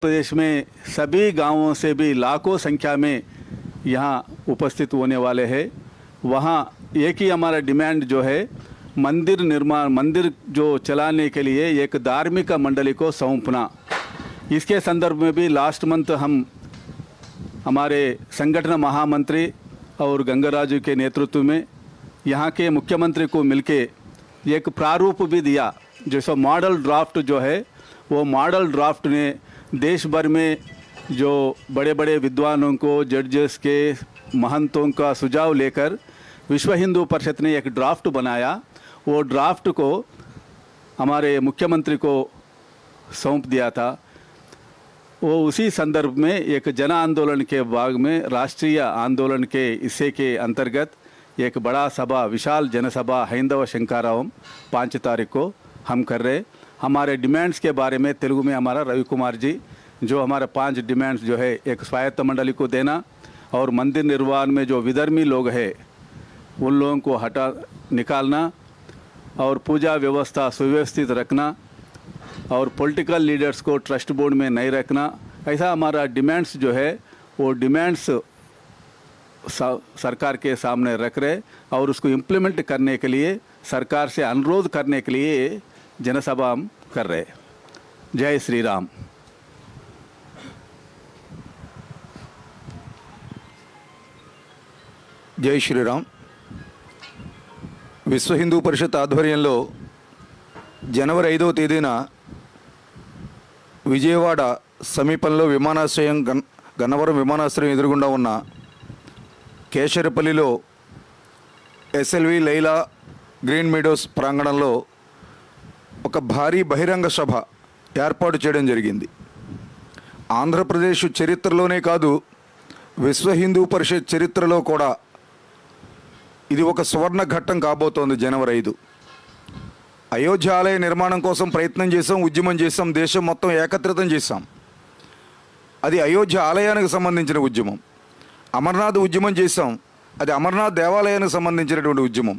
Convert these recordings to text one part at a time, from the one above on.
प्रदेश में सभी गांवों से भी लाखों संख्या में यहाँ उपस्थित होने वाले हैं। वहाँ एक ही हमारा डिमांड जो है, मंदिर निर्माण, मंदिर जो चलाने के लिए एक धार्मिक मंडली को सौंपना। इसके संदर्भ में भी लास्ट मंथ हम हमारे संगठन महामंत्री और गंगाराजू के नेतृत्व में यहाँ के मुख्यमंत्री को मिलके एक प्रारूप भी दिया, जैसा मॉडल ड्राफ्ट जो है, वो मॉडल ड्राफ्ट ने देश भर में जो बड़े बड़े विद्वानों को, जजेस के, महंतों का सुझाव लेकर विश्व हिंदू परिषद ने एक ड्राफ्ट बनाया। वो ड्राफ्ट को हमारे मुख्यमंत्री को सौंप दिया था। वो उसी संदर्भ में एक जन आंदोलन के भाग में, राष्ट्रीय आंदोलन के हिस्से के अंतर्गत एक बड़ा सभा, विशाल जनसभा हैंदव शंकारावम 5 तारीख को हम कर रहे। हमारे डिमांड्स के बारे में तेलुगु में हमारा रवि कुमार जी, जो हमारे 5 डिमांड्स जो है, एक स्वायत्त मंडली को देना और मंदिर निर्माण में जो विधर्मी लोग हैं उन लोगों को निकालना और पूजा व्यवस्था सुव्यवस्थित रखना और पॉलिटिकल लीडर्स को ट्रस्ट बोर्ड में नहीं रखना, ऐसा हमारा डिमांड्स जो है वो डिमांड्स सरकार के सामने रख रहे और उसको इम्प्लीमेंट करने के लिए सरकार से अनुरोध करने के लिए जनसभा हम कर रहे। जय श्री राम। जय श्रीराम। విశ్వ హిందూ పరిషత్ ఆధ్వర్యంలో జనవరి 5వ తేదీన విజయవాడ సమీపంలో విమానాశ్రయం గన్నవరం విమానాశ్రయం ఎదురుగుండా ఉన్న కేశరపల్లిలో ఎస్ఎల్వి లైలా గ్రీన్ మీడోస్ ప్రాంగణంలో ఒక భారీ బహిరంగ సభ ఏర్పాటు చేయడం జరిగింది. ఆంధ్రప్రదేశ్ చరిత్రలోనే కాదు, విశ్వ హిందూ పరిషత్ చరిత్రలో కూడా ఇది ఒక సువర్ణ ఘట్టం కాబోతోంది. జనవరి 5 అయోధ్య ఆలయ నిర్మాణం కోసం ప్రయత్నం చేసాం, ఉద్యమం చేసాం, దేశం మొత్తం ఏకత్రితం చేసాం. అది అయోధ్య ఆలయానికి సంబంధించిన ఉద్యమం. అమర్నాథ్ ఉద్యమం చేసాం, అది అమర్నాథ్ దేవాలయానికి సంబంధించినటువంటి ఉద్యమం.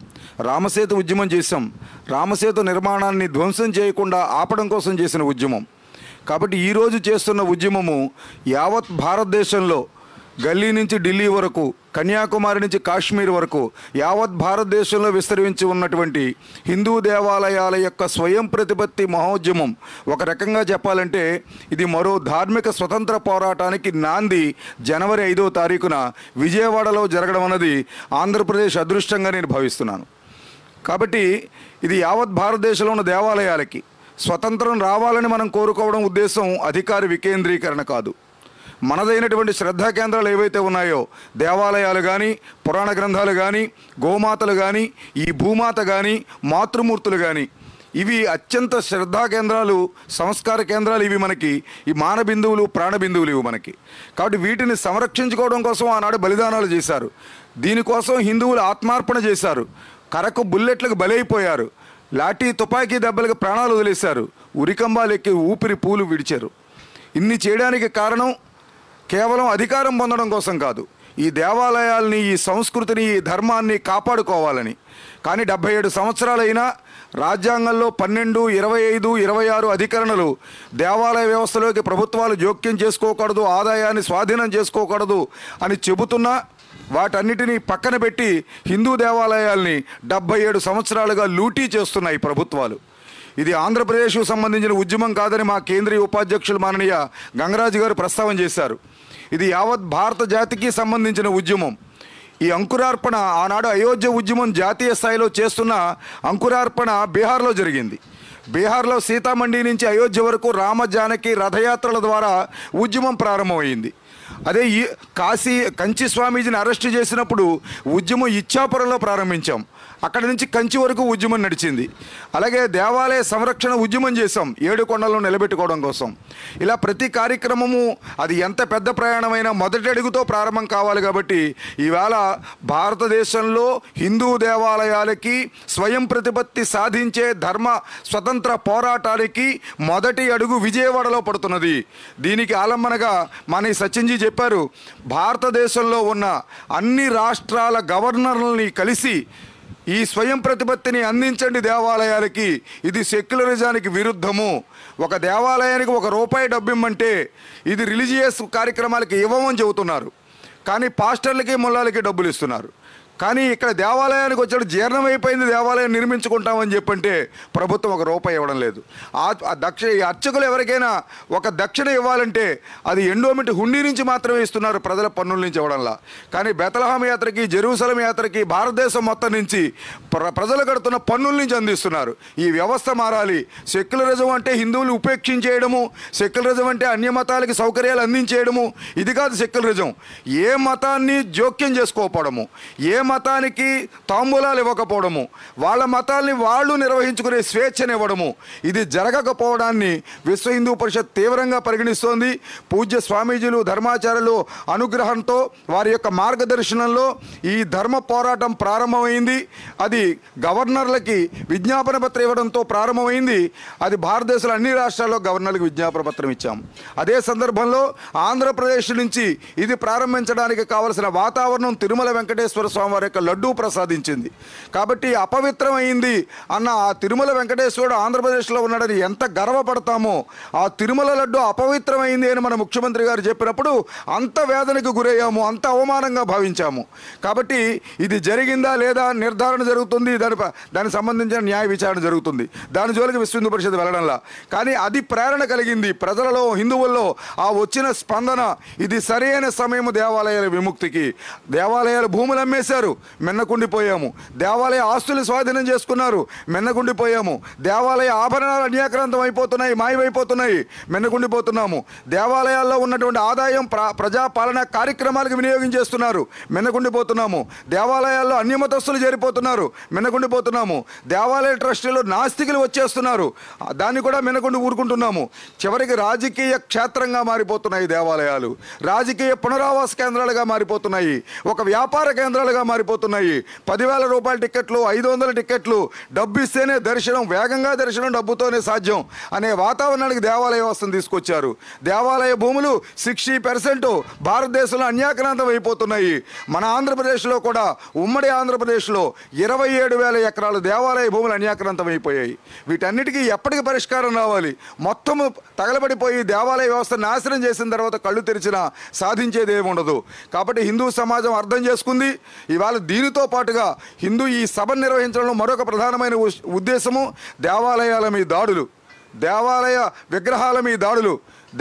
రామసేతు ఉద్యమం చేసాం, రామసేతు నిర్మాణాన్ని ధ్వంసం చేయకుండా ఆపడం కోసం చేసిన ఉద్యమం. కాబట్టి ఈరోజు చేస్తున్న ఉద్యమము యావత్ భారతదేశంలో గల్లీ నుంచి ఢిల్లీ వరకు, కన్యాకుమారి నుంచి కాశ్మీర్ వరకు యావత్ భారతదేశంలో విస్తరించి ఉన్నటువంటి హిందూ దేవాలయాల యొక్క స్వయం ప్రతిపత్తి మహోద్యమం. ఒక రకంగా చెప్పాలంటే ఇది మరో ధార్మిక స్వతంత్ర పోరాటానికి నాంది జనవరి 5వ తారీఖున విజయవాడలో జరగడం అన్నది ఆంధ్రప్రదేశ్ అదృష్టంగా నేను భావిస్తున్నాను. కాబట్టి ఇది యావత్ భారతదేశంలో ఉన్న దేవాలయాలకి స్వతంత్రం రావాలని మనం కోరుకోవడం ఉద్దేశం అధికార వికేంద్రీకరణ కాదు. మనదైనటువంటి శ్రద్ధా కేంద్రాలు ఏవైతే ఉన్నాయో, దేవాలయాలు కానీ, పురాణ గ్రంథాలు కానీ, గోమాతలు కానీ, ఈ భూమాత కానీ, మాతృమూర్తులు కానీ, ఇవి అత్యంత శ్రద్ధా కేంద్రాలు, సంస్కార కేంద్రాలు. ఇవి మనకి ఈ మానబిందువులు, ప్రాణబిందువులు ఇవి మనకి. కాబట్టి వీటిని సంరక్షించుకోవడం కోసం ఆనాడు బలిదానాలు చేశారు. దీనికోసం హిందువులు ఆత్మార్పణ చేశారు. కరకు బుల్లెట్లకు బలైపోయారు, లాఠీ తుపాకీ దెబ్బలకు ప్రాణాలు వదిలేశారు, ఉరికంబాలెక్కి ఊపిరి పూలు విడిచారు. ఇన్ని చేయడానికి కారణం కేవలం అధికారం పొందడం కోసం కాదు, ఈ దేవాలయాల్ని, ఈ సంస్కృతిని, ఈ ధర్మాన్ని కాపాడుకోవాలని. కానీ 77 సంవత్సరాలైనా రాజ్యాంగంలో 12, 25, 26 అధికరణలు దేవాలయ వ్యవస్థలోకి ప్రభుత్వాలు జోక్యం చేసుకోకూడదు, ఆదాయాన్ని స్వాధీనం చేసుకోకూడదు అని చెబుతున్నా వాటన్నిటినీ పక్కన పెట్టి హిందూ దేవాలయాల్ని 77 సంవత్సరాలుగా లూటీ చేస్తున్నాయి ప్రభుత్వాలు. ఇది ఆంధ్రప్రదేశ్కు సంబంధించిన ఉద్యమం కాదని మా కేంద్రీయ ఉపాధ్యక్షులు మాననీయ గంగరాజు గారు ప్రస్తావన చేశారు. ఇది యావత్ భారత జాతికి సంబంధించిన ఉద్యమం. ఈ అంకురార్పణ ఆనాడు అయోధ్య ఉద్యమం జాతీయ స్థాయిలో చేస్తున్న అంకురార్పణ బీహార్లో జరిగింది. బీహార్లో సీతామండి నుంచి అయోధ్య వరకు రామ జానకి రథయాత్రల ద్వారా ఉద్యమం ప్రారంభమైంది. అదే ఈ కంచి స్వామీజీని అరెస్టు చేసినప్పుడు ఉద్యమం ఇచ్చాపురంలో ప్రారంభించాం. అక్కడి నుంచి కంచి వరకు ఉద్యమం నడిచింది. అలాగే దేవాలయ సంరక్షణ ఉద్యమం చేసాం, 7 కొండలను నిలబెట్టుకోవడం కోసం. ఇలా ప్రతి కార్యక్రమము అది ఎంత పెద్ద ప్రయాణమైనా మొదటి అడుగుతో ప్రారంభం కావాలి. కాబట్టి ఈవేళ భారతదేశంలో హిందూ దేవాలయాలకి స్వయం ప్రతిపత్తి సాధించే ధర్మ స్వతంత్ర పోరాటానికి మొదటి అడుగు విజయవాడలో పడుతున్నది. దీనికి ఆలంబనగా మన సచిన్జీ చెప్పారు, భారతదేశంలో ఉన్న అన్ని రాష్ట్రాల గవర్నర్లని కలిసి ఈ స్వయం ప్రతిపత్తిని అందించండి దేవాలయాలకి, ఇది సెక్యులరిజానికి విరుద్ధము, ఒక దేవాలయానికి ₹1 డబ్బు ఇమ్మంటే ఇది రిలీజియస్ కార్యక్రమాలకి ఇవ్వమని చెబుతున్నారు, కానీ పాస్టర్లకి ముల్లాలకి డబ్బులు ఇస్తున్నారు. కానీ ఇక్కడ దేవాలయానికి వచ్చాడు జీర్ణమైపోయింది, దేవాలయం నిర్మించుకుంటామని చెప్పంటే ప్రభుత్వం ₹1 ఇవ్వడం లేదు. ఈ అర్చకులు ఎవరికైనా ఒక దక్షిణ ఇవ్వాలంటే అది ఎండోమెంట్ హుండీ నుంచి మాత్రమే ఇస్తున్నారు, ప్రజల పన్నుల నుంచి ఇవ్వడంలా. కానీ బెతలహాం యాత్రకి, జెరూసలం యాత్రకి భారతదేశం మొత్తం నుంచి ప్రజలు కడుతున్న పన్నుల నుంచి అందిస్తున్నారు. ఈ వ్యవస్థ మారాలి. సెక్యులరిజం అంటే హిందువులు ఉపేక్షించేయడము, సెక్యులరిజం అంటే అన్య మతాలకి సౌకర్యాలు అందించేయడము, ఇది కాదు సెక్యులరిజం. ఏ మతాన్ని జోక్యం చేసుకోకపోవడము, ఏ మతానికి తాంబూలాలు ఇవ్వకపోవడము, వాళ్ళ మతాల్ని వాళ్ళు నిర్వహించుకునే స్వేచ్ఛనివ్వడము, ఇది జరగకపోవడాన్ని విశ్వ హిందూ పరిషత్ తీవ్రంగా పరిగణిస్తోంది. పూజ్య స్వామీజీలు, ధర్మాచార్యులు అనుగ్రహంతో, వారి యొక్క మార్గదర్శనంలో ఈ ధర్మ పోరాటం ప్రారంభమైంది. అది గవర్నర్లకి విజ్ఞాపన పత్రం ఇవ్వడంతో ప్రారంభమైంది. అది భారతదేశంలో అన్ని రాష్ట్రాల్లో గవర్నర్లకు విజ్ఞాపన పత్రం ఇచ్చాం. అదే సందర్భంలో ఆంధ్రప్రదేశ్ నుంచి ఇది ప్రారంభించడానికి కావలసిన వాతావరణం తిరుమల వెంకటేశ్వర స్వామి వారి యొక్క లడ్డూ ప్రసాదించింది. కాబట్టి అపవిత్రమైంది అన్న ఆ తిరుమల వెంకటేశ్వరుడు ఆంధ్రప్రదేశ్లో ఉన్నాడని ఎంత గర్వపడతామో, ఆ తిరుమల లడ్డు అపవిత్రమైంది అని మన ముఖ్యమంత్రి గారు చెప్పినప్పుడు అంత వేదనకు గురయ్యాము, అంత అవమానంగా భావించాము. కాబట్టి ఇది జరిగిందా లేదా నిర్ధారణ జరుగుతుంది, దానికి సంబంధించిన న్యాయ విచారణ జరుగుతుంది. దాని జోలికి విశ్వ హిందూ పరిషత్ వెళ్ళడంలా. కానీ అది ప్రేరణ కలిగింది ప్రజలలో, హిందువుల్లో ఆ వచ్చిన స్పందన. ఇది సరైన సమయం దేవాలయాల విముక్తికి. దేవాలయాల భూములు అమ్మేశారు, మిన్నకుండిపోయాము. దేవాలయ ఆస్తులు స్వాధీనం చేసుకున్నారు, మిన్నకుండిపోయాము. దేవాలయ ఆభరణాలు అన్యాక్రాంతం అయిపోతున్నాయి, మాయమైపోతున్నాయి, మిన్నకుండిపోతున్నాము. దేవాలయాల్లో ఉన్నటువంటి ఆదాయం ప్రజాపాలన కార్యక్రమాలకు వినియోగించేస్తున్నారు, మిన్నకుండిపోతున్నాము. దేవాలయాల్లో అన్యమతస్తులు చేరిపోతున్నారు, మిన్నకుండిపోతున్నాము. దేవాలయ ట్రస్టులు నాస్తికులు వచ్చేస్తున్నారు, దాన్ని కూడా మిన్నకుండి ఊరుకుంటున్నాము. చివరికి రాజకీయ క్షేత్రంగా మారిపోతున్నాయి దేవాలయాలు, రాజకీయ పునరావాస కేంద్రాలుగా మారిపోతున్నాయి, ఒక వ్యాపార కేంద్రాలుగా మారిపోతున్నాయి. ₹10,000 టికెట్లు, 500 టికెట్లు, డబ్బు ఇస్తేనే దర్శనం, వేగంగా దర్శనం డబ్బుతోనే సాధ్యం అనే వాతావరణానికి దేవాలయ వ్యవస్థను తీసుకొచ్చారు. దేవాలయ భూములు 60% భారతదేశంలో అన్యాక్రాంతం అయిపోతున్నాయి. మన ఆంధ్రప్రదేశ్లో కూడా, ఉమ్మడి ఆంధ్రప్రదేశ్లో 27,000 ఎకరాలు దేవాలయ భూములు అన్యాక్రాంతం అయిపోయాయి. వీటన్నిటికీ ఎప్పటికి పరిష్కారం రావాలి? మొత్తము తగలబడిపోయి దేవాలయ వ్యవస్థ నాశనం చేసిన తర్వాత కళ్ళు తెరిచినా సాధించేది ఏమి ఉండదు. కాబట్టి హిందూ సమాజం అర్థం చేసుకుంది. ఇవాళ దీనితో పాటుగా ఈ సభను నిర్వహించడంలో మరొక ప్రధానమైన ఉద్దేశము దేవాలయాల మీద దాడులు, దేవాలయ విగ్రహాల మీద దాడులు,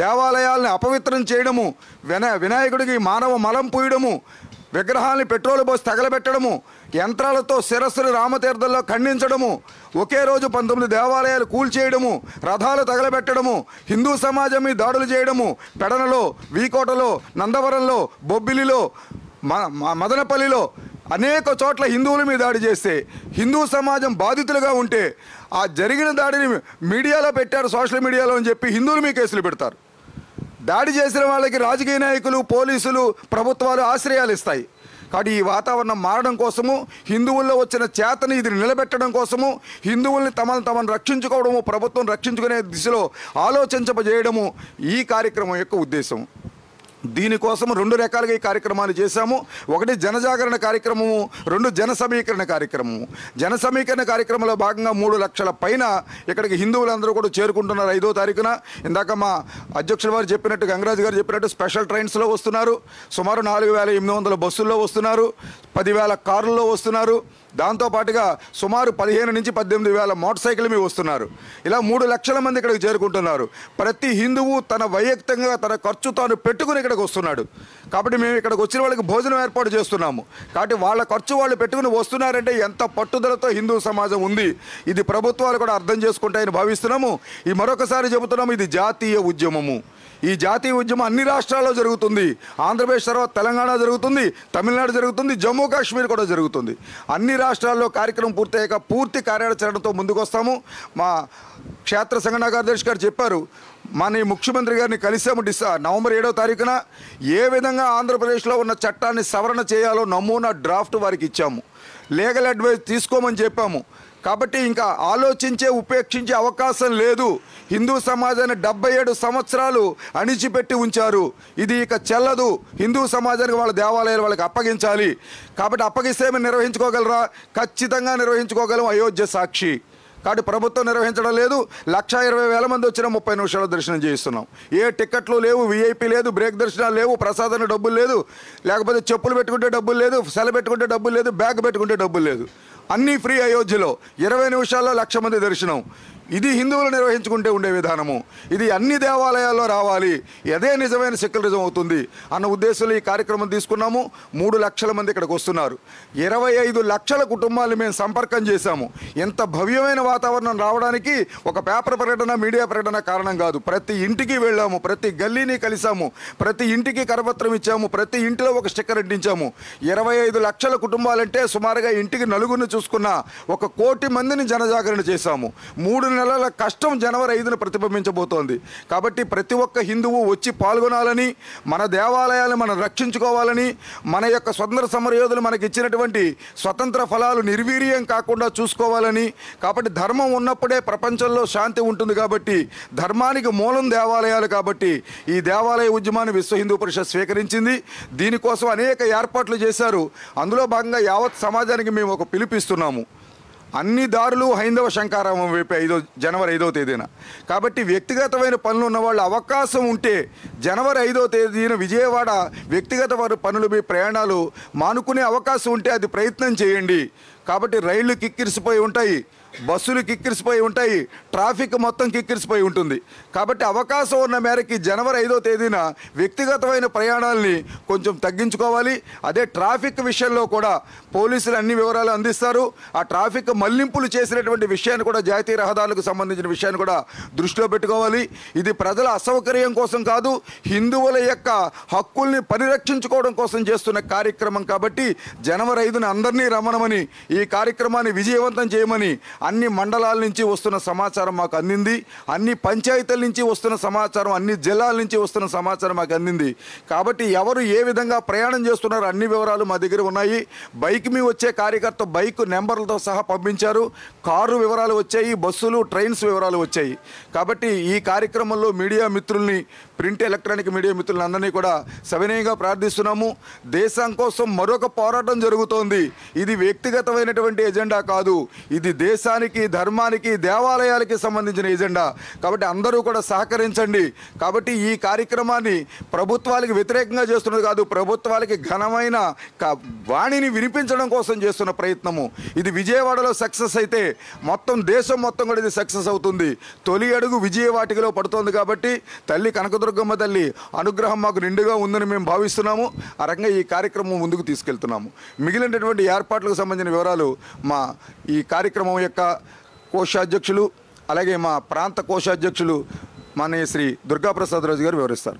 దేవాలయాలను అపవిత్రం చేయడము, వినాయకుడికి మానవ మలం పూయడము, విగ్రహాలని పెట్రోల్ పోసి తగలబెట్టడము, యంత్రాలతో శిరస్సులు రామతీర్థంలో ఖండించడము, ఒకే రోజు 19 దేవాలయాలు కూల్చేయడము, రథాలు తగలబెట్టడము, హిందూ సమాజం మీద దాడులు చేయడము, పెడనలో, వీకోటలో, నందవరంలో, బొబ్బిలిలో, మదనపల్లిలో అనేక చోట్ల హిందువుల మీద దాడి చేస్తే హిందూ సమాజం బాధితులుగా ఉంటే ఆ జరిగిన దాడిని మీడియాలో పెట్టారు, సోషల్ మీడియాలో అని చెప్పి హిందువుల మీద కేసులు పెడతారు. దాడి చేసిన వాళ్ళకి రాజకీయ నాయకులు, పోలీసులు, ప్రభుత్వాలు ఆశ్రయాలు ఇస్తాయి. కాబట్టి ఈ వాతావరణం మారడం కోసము, హిందువుల్లో వచ్చిన చేతని ఇది నిలబెట్టడం కోసము, హిందువుల్ని తమను రక్షించుకోవడము, ప్రభుత్వం రక్షించుకునే దిశలో ఆలోచించజేయడము ఈ కార్యక్రమం యొక్క ఉద్దేశం. దీనికోసం 2 రకాలుగా ఈ కార్యక్రమాలు చేశాము. ఒకటి జనజాగరణ కార్యక్రమము, 2 జన సమీకరణ కార్యక్రమము. జన సమీకరణ కార్యక్రమంలో భాగంగా 3 లక్షల పైన ఇక్కడికి హిందువులందరూ కూడా చేరుకుంటున్నారు. 5వ తారీఖున ఇందాక మా అధ్యక్షుల వారు చెప్పినట్టు, గంగరాజు గారు చెప్పినట్టు స్పెషల్ ట్రైన్స్లో వస్తున్నారు. సుమారు 4,800 బస్సుల్లో వస్తున్నారు, 10,000 కారుల్లో వస్తున్నారు. దాంతోపాటుగా సుమారు 15 నుంచి 18,000 మోటార్ సైకిల్ మీద వస్తున్నారు. ఇలా 3 లక్షల మంది ఇక్కడికి చేరుకుంటున్నారు. ప్రతి హిందువు తన వైయక్తంగా తన ఖర్చు తాను పెట్టుకుని ఇక్కడికి వస్తున్నాడు. కాబట్టి మేము ఇక్కడికి వచ్చిన వాళ్ళకి భోజనం ఏర్పాటు చేస్తున్నాము. కాబట్టి వాళ్ళ ఖర్చు వాళ్ళు పెట్టుకుని వస్తున్నారంటే ఎంత పట్టుదలతో హిందూ సమాజం ఉంది, ఇది ప్రభుత్వాలు కూడా అర్థం చేసుకుంటాయని భావిస్తున్నాము. ఈ మరొకసారి చెబుతున్నాము, ఇది జాతీయ ఉద్యమము. ఈ జాతీయ ఉద్యమం అన్ని రాష్ట్రాల్లో జరుగుతుంది. ఆంధ్రప్రదేశ్ తర్వాత తెలంగాణ జరుగుతుంది, తమిళనాడు జరుగుతుంది, జమ్మూ కాశ్మీర్ కూడా జరుగుతుంది. అన్ని రాష్ట్రాల్లో కార్యక్రమం పూర్తయ్యాక పూర్తి కార్యాచరణతో ముందుకు వస్తాము. మా క్షేత్ర సంఘటన కార్యదర్శి గారు చెప్పారు, మన ముఖ్యమంత్రి గారిని కలిసాము నవంబర్ 7వ తారీఖున. ఏ విధంగా ఆంధ్రప్రదేశ్లో ఉన్న చట్టాన్ని సవరణ చేయాలో నమూనా డ్రాఫ్ట్ వారికి ఇచ్చాము. లీగల్ అడ్వైస్ తీసుకోమని చెప్పాము. కాబట్టి ఇంకా ఆలోచించే, ఉపేక్షించే అవకాశం లేదు. హిందూ సమాజాన్ని 77 సంవత్సరాలు అణిచిపెట్టి ఉంచారు. ఇది ఇక చెల్లదు. హిందూ సమాజానికి వాళ్ళ దేవాలయాలు వాళ్ళకి అప్పగించాలి. కాబట్టి అప్పగిస్తే మేము నిర్వహించుకోగలరా? ఖచ్చితంగా నిర్వహించుకోగలం. అయోధ్య సాక్షి. కాబట్టి ప్రభుత్వం నిర్వహించడం లేదు. 1,20,000 మంది వచ్చిన 30 నిమిషాల దర్శనం చేయిస్తున్నాం. ఏ టికెట్లు లేవు, విఐపి లేదు, బ్రేక్ దర్శనాలు లేవు, ప్రసాదానికి డబ్బులు లేదు, లేకపోతే చెప్పులు పెట్టుకుంటే డబ్బులు లేదు, సెల పెట్టుకుంటే డబ్బులు లేదు, బ్యాగ్ పెట్టుకుంటే డబ్బులు లేదు. అన్నీ ఫ్రీ. అయోధ్యలో 20 నిమిషాల్లో 1,00,000 మంది దర్శనం. ఇది హిందువులు నిర్వహించుకుంటే ఉండే విధానము. ఇది అన్ని దేవాలయాల్లో రావాలి. అదే నిజమైన సెక్యులరిజం అవుతుంది అన్న ఉద్దేశంలో ఈ కార్యక్రమం తీసుకున్నాము. 3 లక్షల మంది ఇక్కడికి వస్తున్నారు. 25 లక్షల కుటుంబాలు మేము సంపర్కం చేశాము. ఎంత భవ్యమైన వాతావరణం రావడానికి ఒక పేపర్ ప్రకటన, మీడియా ప్రకటన కారణం కాదు. ప్రతి ఇంటికి వెళ్ళాము, ప్రతి గల్లీని కలిసాము, ప్రతి ఇంటికి కరపత్రం ఇచ్చాము, ప్రతి ఇంటిలో ఒక స్టిక్కర్ అంటించాము. 25 లక్షల కుటుంబాలంటే సుమారుగా ఇంటికి నలుగురిని చూసుకున్న 1 కోటి మందిని జనజాగరణ చేశాము. 3 నెలల కష్టం జనవరి 5న ప్రతిబింబించబోతోంది. కాబట్టి ప్రతి ఒక్క హిందువు వచ్చి పాల్గొనాలని, మన దేవాలయాలను మనం రక్షించుకోవాలని, మన యొక్క స్వతంత్ర సమరయోధులు మనకి ఇచ్చినటువంటి స్వతంత్ర ఫలాలు నిర్వీర్యం కాకుండా చూసుకోవాలని. కాబట్టి ధర్మం ఉన్నప్పుడే ప్రపంచంలో శాంతి ఉంటుంది. కాబట్టి ధర్మానికి మూలం దేవాలయాలు. కాబట్టి ఈ దేవాలయ ఉద్యమాన్ని విశ్వ హిందూ పరిషత్ స్వీకరించింది. దీనికోసం అనేక ఏర్పాట్లు చేశారు. అందులో భాగంగా యావత్ సమాజానికి మేము ఒక పిలుపిస్తున్నాము. అన్ని దారులు హైందవ శంకారామం వైపు జనవరి 5వ తేదీన. కాబట్టి వ్యక్తిగతమైన పనులు ఉన్నవాళ్ళు అవకాశం ఉంటే జనవరి 5వ తేదీన విజయవాడ వ్యక్తిగత పనులు మీ ప్రయాణాలు మానుకునే అవకాశం ఉంటే అది ప్రయత్నం చేయండి. కాబట్టి రైళ్లు కిక్కిరిసిపోయి ఉంటాయి, బస్సులు కిక్కిరిసిపోయి ఉంటాయి, ట్రాఫిక్ మొత్తం కిక్కిరిసిపోయి ఉంటుంది. కాబట్టి అవకాశం ఉన్న మేరకి జనవరి 5వ తేదీన వ్యక్తిగతమైన ప్రయాణాలని కొంచెం తగ్గించుకోవాలి. అదే ట్రాఫిక్ విషయంలో కూడా పోలీసులు అన్ని వివరాలు అందిస్తారు. ఆ ట్రాఫిక్ మళ్లింపులు చేసినటువంటి విషయాన్ని కూడా, జాతీయ రహదారులకు సంబంధించిన విషయాన్ని కూడా దృష్టిలో పెట్టుకోవాలి. ఇది ప్రజల అసౌకర్యం కోసం కాదు, హిందువుల యొక్క హక్కుల్ని పరిరక్షించుకోవడం కోసం చేస్తున్న కార్యక్రమం. కాబట్టి జనవరి 5న అందరినీ రమ్మనమని, ఈ కార్యక్రమాన్ని విజయవంతం చేయమని అన్ని మండలాల నుంచి వస్తున్న సమాచారం మాకు అందింది. అన్ని పంచాయతీల నుంచి వస్తున్న సమాచారం, అన్ని జిల్లాల నుంచి వస్తున్న సమాచారం మాకు అందింది. కాబట్టి ఎవరు ఏ విధంగా ప్రయాణం చేస్తున్నారో అన్ని వివరాలు మా దగ్గర ఉన్నాయి. బైక్ మీద వచ్చే కార్యకర్త బైక్ నెంబర్లతో సహా పంపించారు. కారు వివరాలు వచ్చాయి, బస్సులు, ట్రైన్స్ వివరాలు వచ్చాయి. కాబట్టి ఈ కార్యక్రమంలో మీడియా మిత్రుల్ని, ప్రింట్ ఎలక్ట్రానిక్ మీడియా మిత్రులను అందరినీ కూడా సవినయంగా ప్రార్థిస్తున్నాము. దేశం కోసం మరొక పోరాటం జరుగుతోంది. ఇది వ్యక్తిగతమైనటువంటి ఎజెండా కాదు, ఇది దేశానికి, ధర్మానికి, దేవాలయాలకి సంబంధించిన ఎజెండా. కాబట్టి అందరూ కూడా సహకరించండి. కాబట్టి ఈ కార్యక్రమాన్ని ప్రభుత్వాలకు వ్యతిరేకంగా చేస్తున్నది కాదు, ప్రభుత్వాలకి ఘనమైన వాణిని వినిపించడం కోసం చేస్తున్న ప్రయత్నము. ఇది విజయవాడలో సక్సెస్ అయితే మొత్తం దేశం మొత్తం కూడా ఇది సక్సెస్ అవుతుంది. తొలి అడుగు విజయవాటికలో పడుతోంది. కాబట్టి తల్లి కనకదుర్గమ్మ తల్లి అనుగ్రహం మాకు నిండుగా ఉందని మేము భావిస్తున్నాము. ఆ రకంగా ఈ కార్యక్రమం ముందుకు తీసుకెళ్తున్నాము. మిగిలినటువంటి ఏర్పాట్లకు సంబంధించిన వివరాలు మా ఈ కార్యక్రమం యొక్క కోశాధ్యక్షులు, అలాగే మా ప్రాంత కోశాధ్యక్షులు మానయ్య శ్రీ దుర్గాప్రసాద్ రాజు గారు వివరిస్తారు.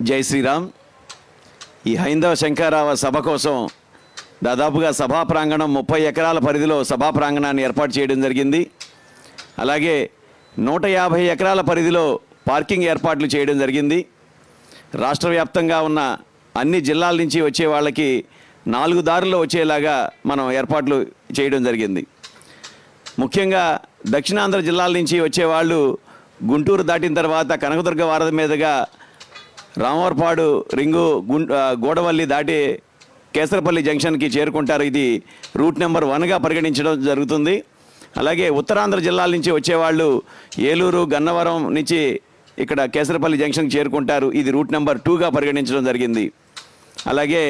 జై శ్రీరామ్. ఈ హైందవ శంకరావ సభ కోసం దాదాపుగా సభా ప్రాంగణం 30 ఎకరాల పరిధిలో సభా ప్రాంగణాన్ని ఏర్పాటు చేయడం జరిగింది. అలాగే 150 ఎకరాల పరిధిలో పార్కింగ్ ఏర్పాట్లు చేయడం జరిగింది. రాష్ట్ర వ్యాప్తంగా ఉన్న అన్ని జిల్లాల నుంచి వచ్చే వాళ్ళకి 4 దారుల్లో వచ్చేలాగా మనం ఏర్పాట్లు చేయడం జరిగింది. ముఖ్యంగా దక్షిణాంధ్ర జిల్లాల నుంచి వచ్చేవాళ్ళు గుంటూరు దాటిన తర్వాత కనకదుర్గ వారధి మీదుగా రామవరపాడు రింగు గోడవల్లి దాటి కేసరపల్లి జంక్షన్కి చేరుకుంటారు. ఇది రూట్ నెంబర్ 1గా పరిగణించడం జరుగుతుంది. అలాగే ఉత్తరాంధ్ర జిల్లాల నుంచి వచ్చేవాళ్ళు ఏలూరు, గన్నవరం నుంచి ఇక్కడ కేసరపల్లి జంక్షన్కి చేరుకుంటారు. ఇది రూట్ నెంబర్ 2గా పరిగణించడం జరిగింది. అలాగే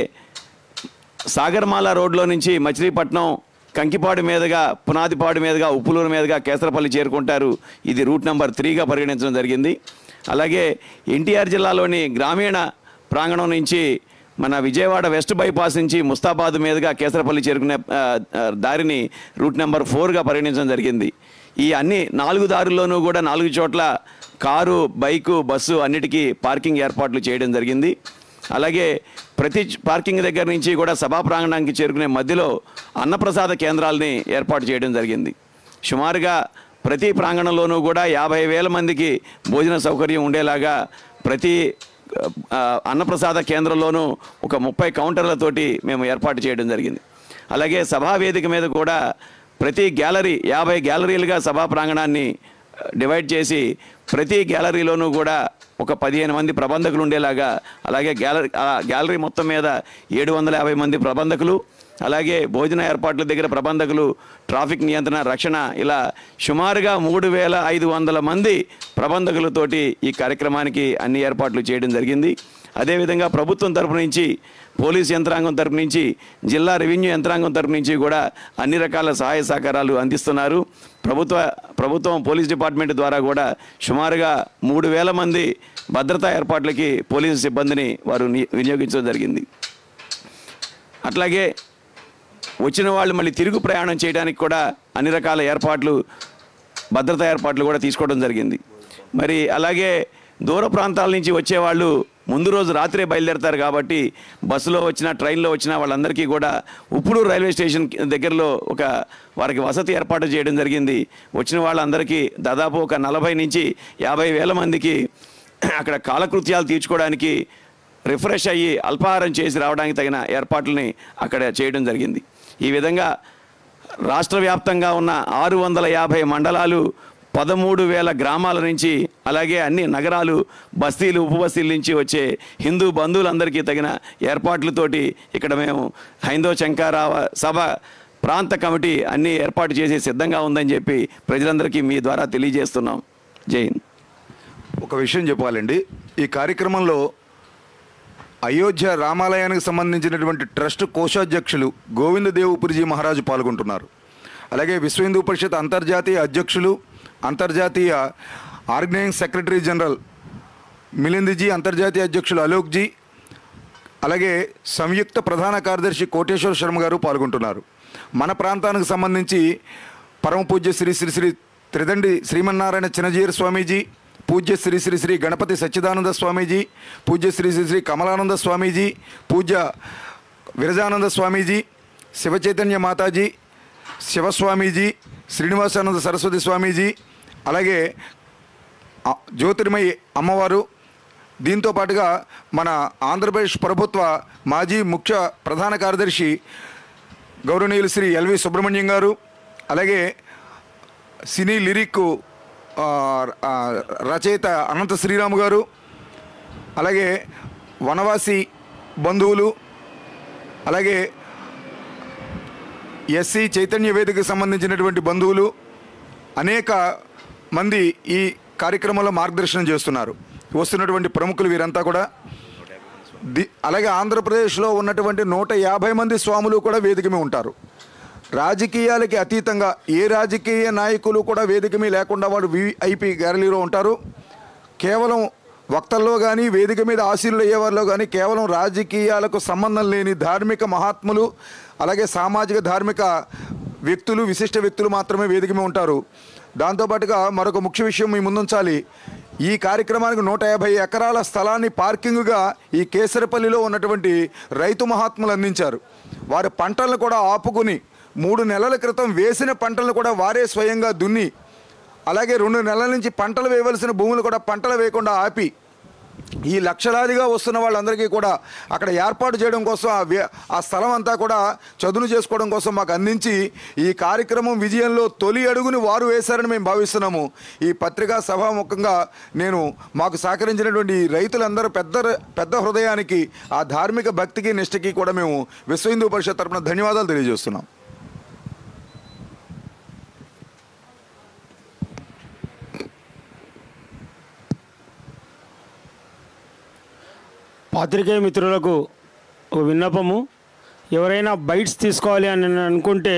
సాగర్మాల రోడ్లో నుంచి మచిలీపట్నం, కంకిపాడు మీదుగా, పునాదిపాడు మీదుగా, ఉప్పులూరు మీదుగా కేసరపల్లి చేరుకుంటారు. ఇది రూట్ నెంబర్ 3గా పరిగణించడం జరిగింది. అలాగే ఎన్టీఆర్ జిల్లాలోని గ్రామీణ ప్రాంగణం నుంచి మన విజయవాడ వెస్ట్ బైపాస్ నుంచి ముస్తాబాద్ మీదుగా కేసరపల్లి చేరుకునే దారిని రూట్ నెంబర్ 4గా పరిగణించడం జరిగింది. ఈ అన్ని 4 దారుల్లోనూ కూడా 4 చోట్ల కారు, బైకు, బస్సు అన్నిటికీ పార్కింగ్ ఏర్పాట్లు చేయడం జరిగింది. అలాగే ప్రతి పార్కింగ్ దగ్గర నుంచి కూడా సభా ప్రాంగణానికి చేరుకునే మధ్యలో అన్నప్రసాద కేంద్రాలని ఏర్పాటు చేయడం జరిగింది. సుమారుగా ప్రతి ప్రాంగణంలోనూ కూడా 50,000 మందికి భోజన సౌకర్యం ఉండేలాగా ప్రతి అన్నప్రసాద కేంద్రంలోనూ ఒక 30 కౌంటర్లతోటి మేము ఏర్పాటు చేయడం జరిగింది. అలాగే సభా వేదిక మీద కూడా ప్రతి గ్యాలరీ 50 గ్యాలరీలుగా సభా ప్రాంగణాన్ని డివైడ్ చేసి ప్రతి గ్యాలరీలోనూ కూడా ఒక 15 మంది ప్రబంధకులు ఉండేలాగా, అలాగే గ్యాలరీ మొత్తం మీద 750 మంది ప్రబంధకులు, అలాగే భోజన ఏర్పాట్ల దగ్గర ప్రబంధకులు, ట్రాఫిక్ నియంత్రణ, రక్షణ, ఇలా సుమారుగా 3500 మంది ప్రబంధకులతోటి ఈ కార్యక్రమానికి అన్ని ఏర్పాట్లు చేయడం జరిగింది. అదేవిధంగా ప్రభుత్వం తరపు నుంచి, పోలీస్ యంత్రాంగం తరపు నుంచి, జిల్లా రెవెన్యూ యంత్రాంగం తరపు నుంచి కూడా అన్ని రకాల సహాయ సహకారాలు అందిస్తున్నారు. ప్రభుత్వం పోలీస్ డిపార్ట్మెంట్ ద్వారా కూడా సుమారుగా 3000 మంది భద్రతా ఏర్పాట్లకి పోలీసు సిబ్బందిని వారు వినియోగించడం జరిగింది. అట్లాగే వచ్చిన వాళ్ళు మళ్ళీ తిరుగు ప్రయాణం చేయడానికి కూడా అన్ని రకాల ఏర్పాట్లు, భద్రతా ఏర్పాట్లు కూడా తీసుకోవడం జరిగింది. మరి అలాగే దూర ప్రాంతాల నుంచి వచ్చేవాళ్ళు ముందు రోజు రాత్రే బయలుదేరతారు కాబట్టి బస్సులో వచ్చినా, ట్రైన్లో వచ్చినా వాళ్ళందరికీ కూడా ఉప్పుడూరు రైల్వే స్టేషన్ దగ్గరలో వారికి వసతి ఏర్పాటు చేయడం జరిగింది. వచ్చిన వాళ్ళందరికీ దాదాపు 40 నుంచి 50 వేల మందికి అక్కడ కాలకృత్యాలు తీర్చుకోవడానికి, రిఫ్రెష్ అయ్యి అల్పాహారం చేసి రావడానికి తగిన ఏర్పాట్లని అక్కడ చేయడం జరిగింది. ఈ విధంగా రాష్ట్ర వ్యాప్తంగా ఉన్న 650 మండలాలు, 13,000 గ్రామాల నుంచి, అలాగే అన్ని నగరాలు, బస్తీలు, ఉపబస్తీల నుంచి వచ్చే హిందూ బంధువులందరికీ తగిన ఏర్పాట్లతోటి ఇక్కడ మేము హైందవ శంకరావ సభ ప్రాంత కమిటీ అన్ని ఏర్పాటు చేసి సిద్ధంగా ఉందని చెప్పి ప్రజలందరికీ మీ ద్వారా తెలియజేస్తున్నాం. జై హింద్. ఒక విషయం చెప్పాలండి, ఈ కార్యక్రమంలో అయోధ్య రామాలయానికి సంబంధించినటువంటి ట్రస్ట్ కోశాధ్యక్షులు గోవిందదేవుపురిజీ మహారాజు పాల్గొంటున్నారు. అలాగే విశ్వ హిందూ పరిషత్ అంతర్జాతీయ అధ్యక్షులు, అంతర్జాతీయ ఆర్గనైజింగ్ సెక్రటరీ జనరల్ మిలింద్జీ, అంతర్జాతీయ అధ్యక్షులు అలోక్జీ, అలాగే సంయుక్త ప్రధాన కార్యదర్శి కోటేశ్వర శర్మ గారు పాల్గొంటున్నారు. మన ప్రాంతానికి సంబంధించి పరమ పూజ్య శ్రీ శ్రీ శ్రీ త్రిదండి శ్రీమన్నారాయణ చిన్నజీయర్ స్వామీజీ, పూజ్య శ్రీ శ్రీ శ్రీ గణపతి సచ్చిదానంద స్వామీజీ, పూజ్య శ్రీ శ్రీ శ్రీ కమలానంద స్వామీజీ, పూజ్య విరజానంద స్వామీజీ, శివచైతన్య మాతాజీ, శివస్వామీజీ, శ్రీనివాసానంద సరస్వతి స్వామీజీ, అలాగే జ్యోతిర్మయి అమ్మవారు, దీంతో పాటుగా మన ఆంధ్రప్రదేశ్ ప్రభుత్వ మాజీ ముఖ్య ప్రధాన కార్యదర్శి గౌరవనీయులు శ్రీ ఎల్వి సుబ్రహ్మణ్యం గారు, అలాగే సినీ లిరిక్ రచయిత అనంత శ్రీరాము గారు, అలాగే వనవాసి బంధువులు, అలాగే ఎస్సీ చైతన్య వేదికకు సంబంధించినటువంటి బంధువులు అనేక మంది ఈ కార్యక్రమంలో మార్గదర్శనం చేస్తున్నారు. వస్తున్నటువంటి ప్రముఖులు వీరంతా కూడా. అలాగే ఆంధ్రప్రదేశ్లో ఉన్నటువంటి 150 మంది స్వాములు కూడా వేదిక మీద ఉంటారు. రాజకీయాలకి అతీతంగా ఏ రాజకీయ నాయకులు కూడా వేదిక మీద లేకుండా వాడు విఐపి గ్యాలరీలో ఉంటారు. కేవలం వక్తల్లో కానీ, వేదిక మీద ఆశీనులు అయ్యేవారిలో కానీ కేవలం రాజకీయాలకు సంబంధం లేని ధార్మిక మహాత్ములు, అలాగే సామాజిక ధార్మిక వ్యక్తులు, విశిష్ట వ్యక్తులు మాత్రమే వేదిక మీద ఉంటారు. దాంతోపాటుగా మరొక ముఖ్య విషయం మీ ముందుంచాలి. ఈ కార్యక్రమానికి 150 ఎకరాల స్థలాన్ని పార్కింగ్గా ఈ కేసరపల్లిలో ఉన్నటువంటి రైతు మహాత్ములు అందించారు. వారి పంటలను కూడా ఆపుకుని 3 నెలల క్రితం వేసిన పంటలను కూడా వారే స్వయంగా దున్ని, అలాగే 2 నెలల నుంచి పంటలు వేయవలసిన భూములు కూడా పంటలు వేయకుండా ఆపి, ఈ లక్షలాదిగా వస్తున్న వాళ్ళందరికీ కూడా అక్కడ ఏర్పాటు చేయడం కోసం ఆ స్థలం అంతా కూడా చదును చేసుకోవడం కోసం మాకు అందించి ఈ కార్యక్రమం విజయంలో తొలి అడుగుని వారు వేశారని మేము భావిస్తున్నాము. ఈ పత్రికా సభాముఖంగా నేను మాకు సహకరించినటువంటి రైతులందరూ పెద్ద హృదయానికి, ఆ ధార్మిక భక్తికి, నిష్ఠకి కూడా మేము విశ్వ హిందూ పరిషత్ తరపున ధన్యవాదాలు తెలియజేస్తున్నాం. పాత్రికేయ మిత్రులకు ఒక విన్నపము, ఎవరైనా బైట్స్ తీసుకోవాలి అని అనుకుంటే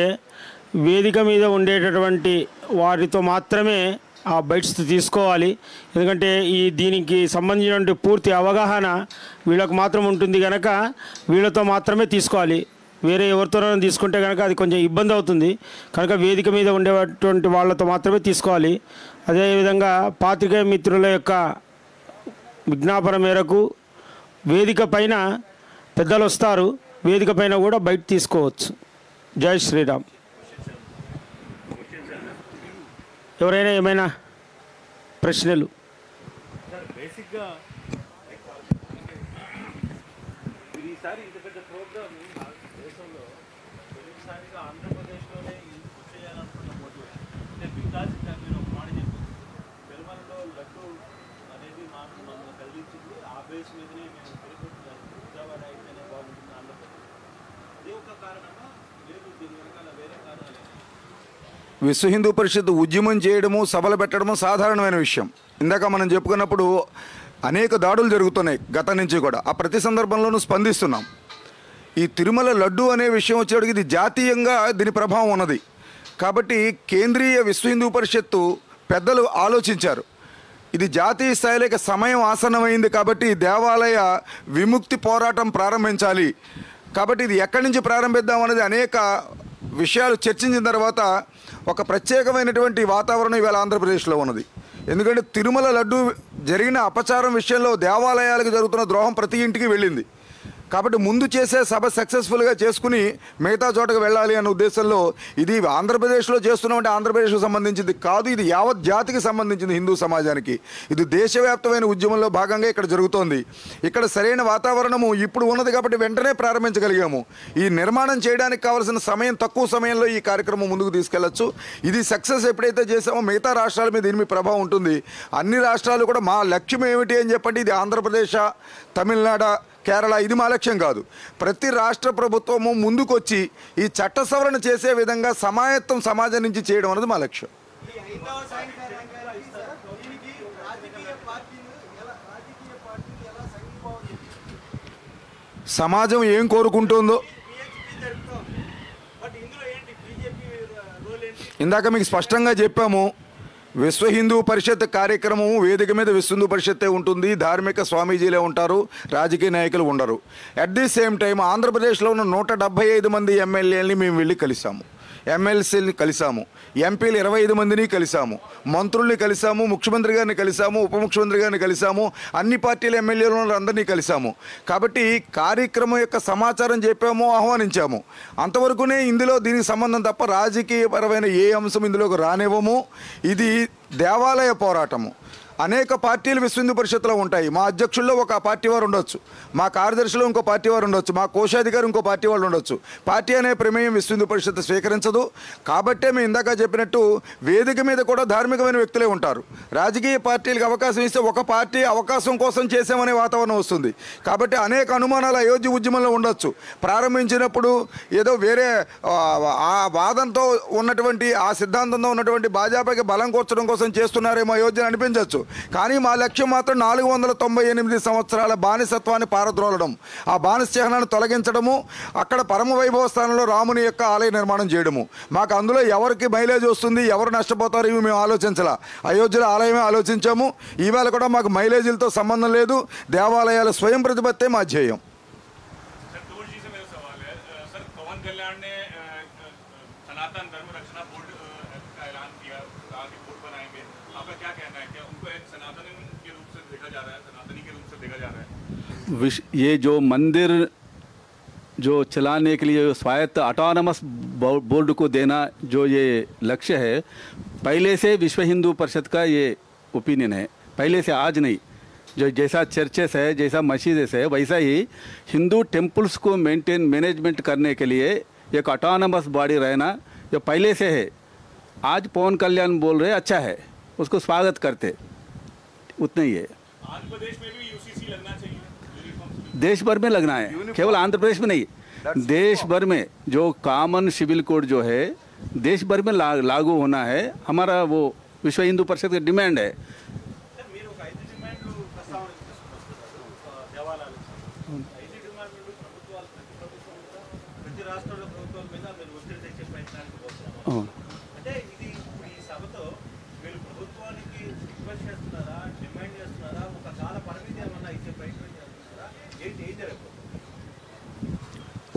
వేదిక మీద ఉండేటటువంటి వారితో మాత్రమే ఆ బైట్స్ తీసుకోవాలి. ఎందుకంటే దీనికి సంబంధించినటువంటి పూర్తి అవగాహన వీళ్ళకు మాత్రం ఉంటుంది కనుక వీళ్ళతో మాత్రమే తీసుకోవాలి. వేరే ఎవరితోనైనా తీసుకుంటే కనుక అది కొంచెం ఇబ్బంది అవుతుంది. కనుక వేదిక మీద ఉండేటువంటి వాళ్ళతో మాత్రమే తీసుకోవాలి. అదేవిధంగా పాత్రికేయ మిత్రుల యొక్క విజ్ఞాపన మేరకు వేదిక పైన పెద్దలు వస్తారు, వేదిక పైన కూడా బయట తీసుకోవచ్చు. జై శ్రీరామ్. ఎవరైనా ఏమైనా ప్రశ్నలు? బేసిక్గా ఈసారి ఇంత పెద్ద ప్రోగ్రామ్ దేశంలో తొలిసారిగా ఆంధ్రప్రదేశ్లోనే చేయాలనుకున్న మోటివేషన్ అంటే బికాజ్ నేను ఒక మాట చెప్పాను, తిరుమలలో లడ్డు అనేది మాకు మనం కలిగించింది. ఆ బేస్ మీదనే మేము తిరుపతి విజయవాడ అయితేనే బాగుంటుంది ఆంధ్రప్రదేశ్. అదే విశ్వ హిందూ పరిషత్ ఉద్యమం చేయడము, సభలు పెట్టడము సాధారణమైన విషయం. ఇందాక మనం చెప్పుకున్నప్పుడు అనేక దాడులు జరుగుతున్నాయి గత నుంచి కూడా. ఆ ప్రతి సందర్భంలోనూ స్పందిస్తున్నాం. ఈ తిరుమల లడ్డు అనే విషయం వచ్చేటికి ఇది జాతీయంగా దీని ప్రభావం ఉన్నది. కాబట్టి కేంద్రీయ విశ్వ హిందూ పరిషత్తు పెద్దలు ఆలోచించారు, ఇది జాతీయ స్థాయిలో సమయం ఆసన్నమైంది కాబట్టి దేవాలయ విముక్తి పోరాటం ప్రారంభించాలి. కాబట్టి ఇది ఎక్కడి నుంచి ప్రారంభిద్దాం అనేది అనేక విషయాలు చర్చించిన తర్వాత ఒక ప్రత్యేకమైనటువంటి వాతావరణం ఇవాళ ఆంధ్రప్రదేశ్లో ఉన్నది. ఎందుకంటే తిరుమల లడ్డు జరిగిన అపచారం విషయంలో దేవాలయాలకు జరుగుతున్న ద్రోహం ప్రతి ఇంటికి వెళ్ళింది. కాబట్టి ముందు చేసే సభ సక్సెస్ఫుల్గా చేసుకుని మిగతా చోటకు వెళ్ళాలి అన్న ఉద్దేశంలో ఇది ఆంధ్రప్రదేశ్లో చేస్తున్నామంటే ఆంధ్రప్రదేశ్కు సంబంధించింది కాదు, ఇది యావత్ జాతికి సంబంధించింది, హిందూ సమాజానికి. ఇది దేశవ్యాప్తమైన ఉద్యమంలో భాగంగా ఇక్కడ జరుగుతోంది. ఇక్కడ సరైన వాతావరణము ఇప్పుడు ఉన్నది కాబట్టి వెంటనే ప్రారంభించగలిగాము. ఈ నిర్మాణం చేయడానికి కావాల్సిన సమయం తక్కువ సమయంలో ఈ కార్యక్రమం ముందుకు తీసుకెళ్లొచ్చు. ఇది సక్సెస్ ఎప్పుడైతే చేసామో మిగతా రాష్ట్రాల మీద దీని మీద ప్రభావం ఉంటుంది. అన్ని రాష్ట్రాలు కూడా మా లక్ష్యం ఏమిటి అని చెప్పండి, ఇది ఆంధ్రప్రదేశ్, తమిళనాడు, కేరళ ఇది మా లక్ష్యం కాదు. ప్రతి రాష్ట్ర ప్రభుత్వము ముందుకొచ్చి ఈ చట్ట సవరణ చేసే విధంగా సమాయత్తం సమాజం నుంచి చేయడం అనేది మా లక్ష్యం. సమాజం ఏం కోరుకుంటుందో ఇందాక మీకు స్పష్టంగా చెప్పాము. విశ్వ హిందూ పరిషత్ కార్యక్రమం వేదిక మీద విశ్వ హిందూ పరిషత్తే ఉంటుంది, ధార్మిక స్వామీజీలే ఉంటారు, రాజకీయ నాయకులు ఉండరు. అట్ ది సేమ్ టైం ఆంధ్రప్రదేశ్లో ఉన్న 175 మంది ఎమ్మెల్యేలని మేము వెళ్ళి కలిసాము, ఎమ్మెల్సీని కలిసాము, ఎంపీలు 25 మందిని కలిసాము, మంత్రుల్ని కలిసాము, ముఖ్యమంత్రి గారిని కలిసాము, ఉప ముఖ్యమంత్రి గారిని కలిసాము, అన్ని పార్టీల ఎమ్మెల్యేలు అందరినీ కలిసాము. కాబట్టి కార్యక్రమం యొక్క సమాచారం చెప్పాము, ఆహ్వానించాము. అంతవరకునే ఇందులో దీనికి సంబంధం తప్ప రాజకీయపరమైన ఏ అంశం ఇందులోకి రానివ్వము. ఇది దేవాలయ పోరాటము. అనేక పార్టీలు విశ్వ హిందూ పరిషత్తులో ఉంటాయి. మా అధ్యక్షుల్లో ఒక పార్టీ వారు ఉండొచ్చు, మా కార్యదర్శిలో ఇంకో పార్టీ వారు ఉండొచ్చు, మా కోశాధికారి ఇంకో పార్టీ వాళ్ళు ఉండొచ్చు. పార్టీ అనే ప్రమేయం విశ్వ హిందూ పరిషత్ స్వీకరించదు. కాబట్టే మేము ఇందాక చెప్పినట్టు వేదిక మీద కూడా ధార్మికమైన వ్యక్తులే ఉంటారు. రాజకీయ పార్టీలకు అవకాశం ఇస్తే ఒక పార్టీ అవకాశం కోసం చేసామనే వాతావరణం వస్తుంది. కాబట్టి అనేక అనుమానాలు అయోధ్య ఉద్యమంలో ఉండొచ్చు. ప్రారంభించినప్పుడు ఏదో వేరే ఆ వాదంతో ఉన్నటువంటి ఆ సిద్ధాంతంతో ఉన్నటువంటి భాజపాకి బలం కూర్చడం కోసం చేస్తున్నారేమో అయోధ్యని అనిపించవచ్చు. కానీ మా లక్ష్యం మాత్రం 498 సంవత్సరాల బానిసత్వాన్ని పారద్రోలడం, ఆ బానిస చిహ్నాన్ని తొలగించడము, అక్కడ పరమ వైభవ స్థానంలో రాముని యొక్క ఆలయ నిర్మాణం చేయడము. మాకు అందులో ఎవరికి మైలేజ్ వస్తుంది, ఎవరు నష్టపోతారు ఇవి మేము ఆలోచించాల. అయోధ్యలో ఆలయమే ఆలోచించాము. ఈవేళ కూడా మాకు మైలేజీలతో సంబంధం లేదు, దేవాలయాల స్వయం ప్రతిపత్తే మా ధ్యేయం. ये जो मंदिर जो चलाने के लिए स्वायत्त ऑटोनमस बोर्ड को देना जो ये लक्ष्य है, पहले से विश्व हिंदू परिषद का ये ओपिनियन है, पहले से आज नहीं. जो जैसा चर्चेस है, जैसा मस्जिद है, वैसा ही हिंदू टेम्पल्स को मैनेजमेंट करने के लिए एक ऑटोनमस बॉडी रहना जो पहले से है. आज पवन कल्याण बोल रहे अच्छा है, उसको स्वागत करते, उतना ही है. आंध्र प्रदेश में भी यूसीसी लगना चाहिए, देश भर में लगना है, केवल आंध्र प्रदेश में नहीं, देश भर में जो कॉमन सिविल कोड जो है देश भर में लागू होना है. हमारा वो विश्व हिंदू परिषद का डिमांड है.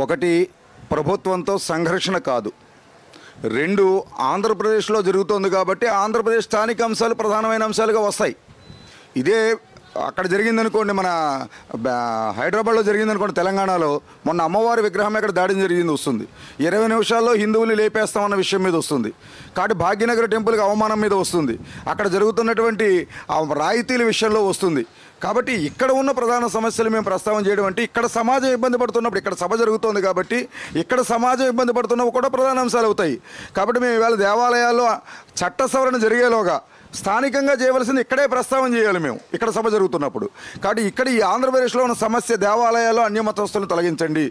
ఒకటి, ప్రభుత్వంతో సంఘర్షణ కాదు. రెండు, ఆంధ్రప్రదేశ్లో జరుగుతోంది కాబట్టి ఆంధ్రప్రదేశ్ స్థానిక అంశాలు ప్రధానమైన అంశాలుగా వస్తాయి. ఇదే అక్కడ జరిగిందనుకోండి, మన హైదరాబాద్లో జరిగిందనుకోండి, తెలంగాణలో మొన్న అమ్మవారి విగ్రహం ఎక్కడ దాడి జరిగింది వస్తుంది, 20 నిమిషాల్లో హిందువులు లేపేస్తామన్న విషయం మీద వస్తుంది. కాబట్టి భాగ్యనగర్ టెంపుల్కి అవమానం మీద వస్తుంది, అక్కడ జరుగుతున్నటువంటి రాయితీల విషయంలో వస్తుంది. కాబట్టి ఇక్కడ ఉన్న ప్రధాన సమస్యలు మేము ప్రస్తావన చేయడం అంటే, ఇక్కడ సమాజం ఇబ్బంది పడుతున్నప్పుడు, ఇక్కడ సభ జరుగుతోంది కాబట్టి ఇక్కడ సమాజం ఇబ్బంది పడుతున్నప్పుడు కూడా ప్రధాన అంశాలు అవుతాయి. కాబట్టి మేము ఇవాళ దేవాలయాల్లో చట్ట సవరణ జరిగేలోగా స్థానికంగా చేయవలసింది ఇక్కడే ప్రస్తావన చేయాలి మేము ఇక్కడ సభ జరుగుతున్నప్పుడు. కాబట్టి ఇక్కడ ఈ ఆంధ్రప్రదేశ్లో ఉన్న సమస్య దేవాలయాల్లో అన్యమతస్తులను తొలగించండి.